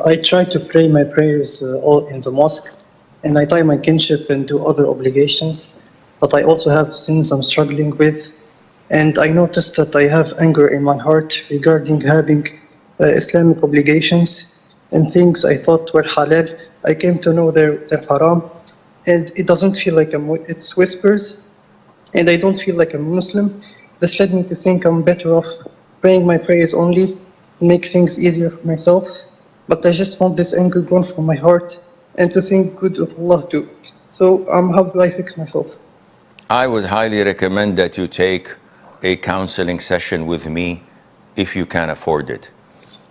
I try to pray my prayers all in the mosque, and I tie my kinship and do other obligations, but I also have sins I'm struggling with, and I noticed that I have anger in my heart regarding having Islamic obligations and things I thought were halal. I came to know they're haram, and it doesn't feel like it's whispers, and I don't feel like I'm Muslim. This led me to think I'm better off praying my prayers only, make things easier for myself. But I just want this anger gone from my heart and to think good of Allah too. So how do I fix myself? I would highly recommend that you take a counseling session with me if you can afford it.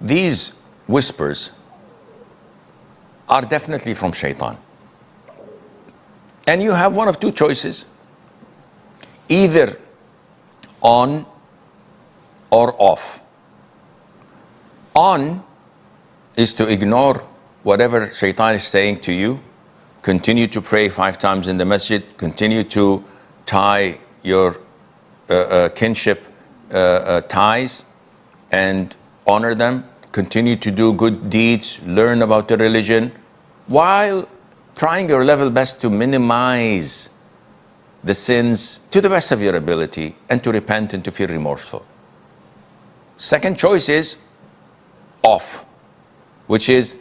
These whispers are definitely from Shaytan. And you have one of two choices. Either on or off. On is to ignore whatever Shaytan is saying to you. Continue to pray 5 times in the masjid. Continue to tie your kinship ties and honor them. Continue to do good deeds. Learn about the religion while trying your level best to minimize the sins to the best of your ability and to repent and to feel remorseful. Second choice is off, which is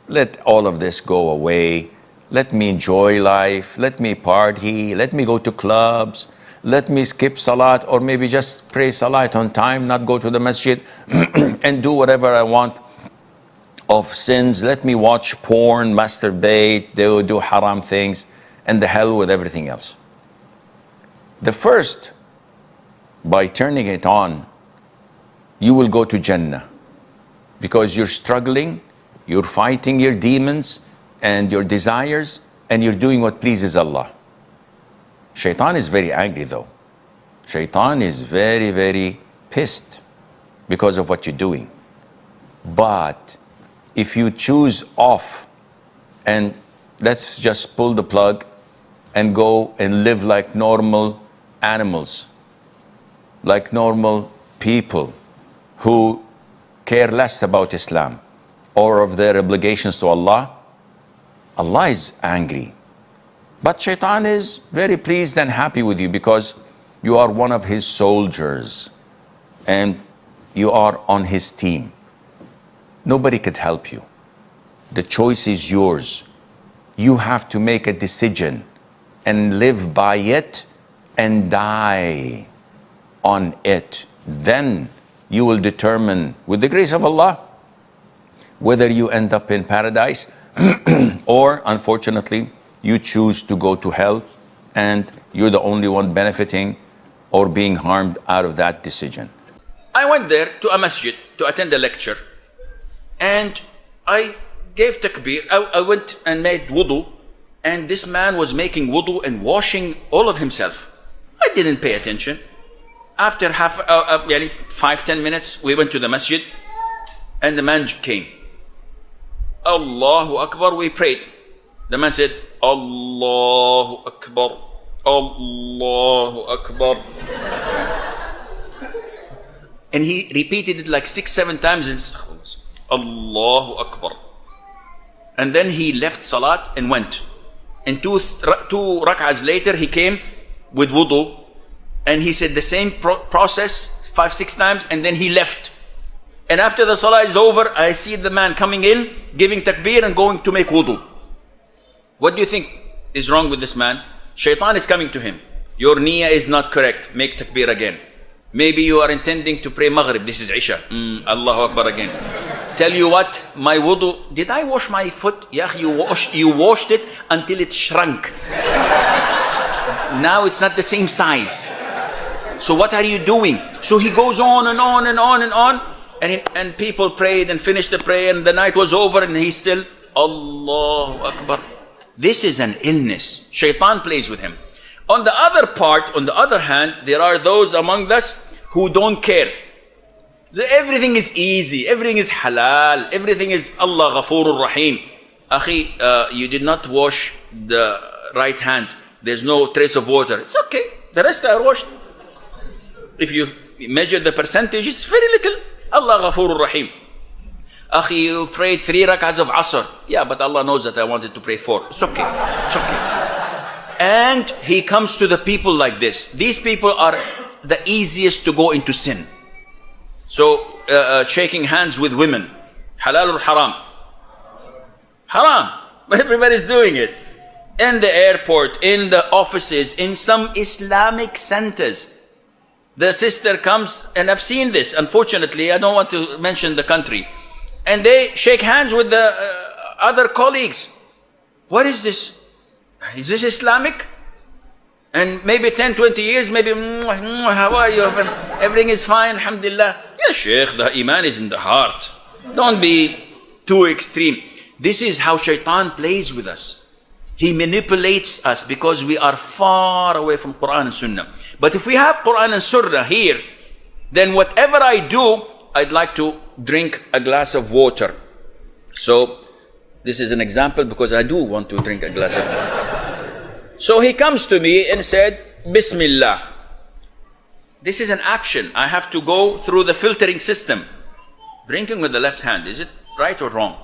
let all of this go away. Let me enjoy life. Let me party. Let me go to clubs. Let me skip Salat, or maybe just pray Salat on time, not go to the masjid and do whatever I want of sins. Let me watch porn, masturbate, do haram things, and the hell with everything else. The first, by turning it on, you will go to Jannah because you're struggling, you're fighting your demons and your desires, and you're doing what pleases Allah. Shaitan is very angry though. Shaitan is very, very pissed because of what you're doing. But if you choose off and let's just pull the plug and go and live like normal animals, like normal people who care less about Islam or of their obligations to Allah, Allah is angry. But Shaitan is very pleased and happy with you because you are one of his soldiers and you are on his team. Nobody could help you. The choice is yours. You have to make a decision and live by it and die on it. Then you will determine, with the grace of Allah, whether you end up in paradise or, unfortunately, you choose to go to hell and you're the only one benefiting or being harmed out of that decision. I went there to a masjid to attend a lecture and I gave takbir. I went and made wudu, and this man was making wudu and washing all of himself. I didn't pay attention. After 5-10 minutes, we went to the masjid and the man came. Allahu Akbar, we prayed. The man said, Allahu Akbar, Allahu Akbar. And he repeated it like 6-7 times. Allahu Akbar. And then he left Salat and went. And two rak'ahs later, he came with wudu. And he said the same process 5-6 times, and then he left. And after the Salah is over, I see the man coming in, giving takbir and going to make wudu. What do you think is wrong with this man? Shaitan is coming to him. Your niyyah is not correct. Make takbir again. Maybe you are intending to pray Maghrib. This is Isha. Allahu Akbar again. Tell you what, my wudu, did I wash my foot? Yeah, you washed it until it shrunk. Now it's not the same size. So what are you doing? So he goes on and on and on and on. And people prayed and finished the prayer, and the night was over and he's still Allahu Akbar. This is an illness. Shaitan plays with him. On the other part, on the other hand, there are those among us who don't care. So everything is easy, everything is halal, everything is Allah Ghafurur Rahim. Akhi, you did not wash the right hand. There's no trace of water. It's okay. The rest are washed. If you measure the percentage, it's very little. Allah Ghafurur Rahim. Akhi, you prayed 3 rak'ahs of Asr. Yeah, but Allah knows that I wanted to pray 4. It's okay. It's okay. And he comes to the people like this. These people are the easiest to go into sin. So, shaking hands with women. Halal or haram? Haram. But everybody's doing it. In the airport, in the offices, in some Islamic centers. The sister comes, and I've seen this, unfortunately, I don't want to mention the country. And they shake hands with the other colleagues. What is this? Is this Islamic? And maybe 10, 20 years, maybe, how are you? Everything is fine, alhamdulillah. Yeah, Sheikh, the iman is in the heart. Don't be too extreme. This is how Shaytan plays with us. He manipulates us because we are far away from Qur'an and Sunnah. But if we have Qur'an and Sunnah here, then whatever I do, I'd like to drink a glass of water. So this is an example because I do want to drink a glass of water. So he comes to me and said, Bismillah. This is an action. I have to go through the filtering system. Drinking with the left hand, is it right or wrong?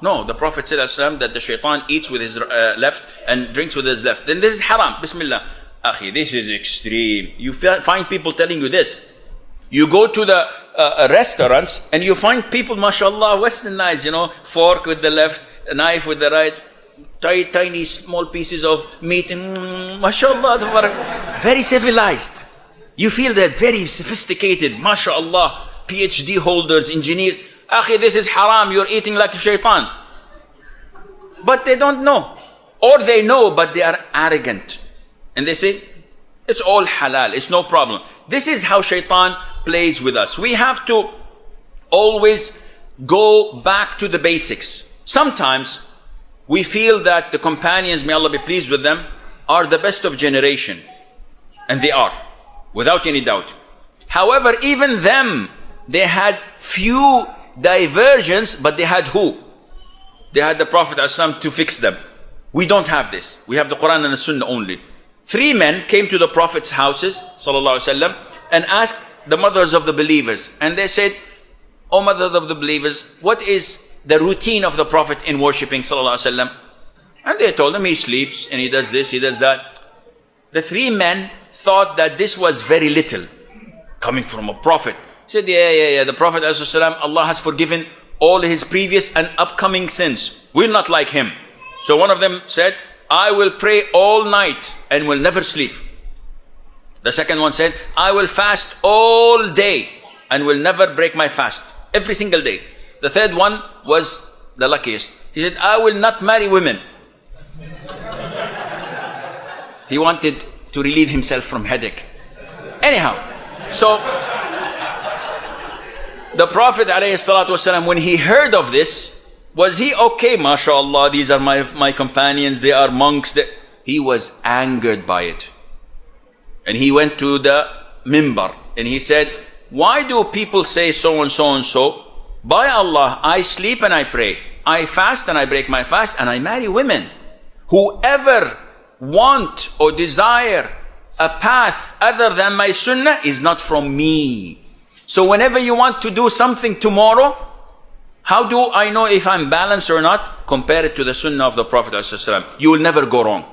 No, the Prophet said that the Shaytan eats with his left and drinks with his left. Then this is haram. Bismillah. Akhi, this is extreme. You find people telling you this. You go to the restaurants and you find people, mashallah, westernized, you know, fork with the left, a knife with the right, tiny small pieces of meat, and mashallah, very civilized. You feel that very sophisticated, mashallah, PhD holders, engineers. Akhi, this is haram, you're eating like a Shaytan. But they don't know. Or they know, but they are arrogant. And they say, it's all halal, it's no problem. This is how Shaytan plays with us. We have to always go back to the basics. Sometimes we feel that the companions, may Allah be pleased with them, are the best of generation. And they are, without any doubt. However, even them, they had few diversions, but they had who? They had the Prophet ﷺ to fix them. We don't have this. We have the Qur'an and the Sunnah only. 3 men came to the Prophet's houses, ﷺ, and asked the mothers of the believers. And they said, O mothers of the believers, what is the routine of the Prophet in worshipping, ﷺ? And they told him, he sleeps and he does this, he does that. The 3 men thought that this was very little, coming from a Prophet. He said, yeah, the Prophet ﷺ, Allah has forgiven all his previous and upcoming sins. We're not like him. So one of them said, I will pray all night and will never sleep. The second one said, I will fast all day and will never break my fast. Every single day. The third one was the luckiest. He said, I will not marry women. He wanted to relieve himself from headache. Anyhow, so the Prophet ﷺ, when he heard of this, was he okay? MashaAllah, these are my companions, they are monks. He was angered by it. And he went to the mimbar and he said, why do people say so and so and so? By Allah, I sleep and I pray. I fast and I break my fast and I marry women. Whoever want or desire a path other than my sunnah is not from me. So whenever you want to do something tomorrow, how do I know if I'm balanced or not? Compare it to the sunnah of the Prophet ﷺ. You will never go wrong.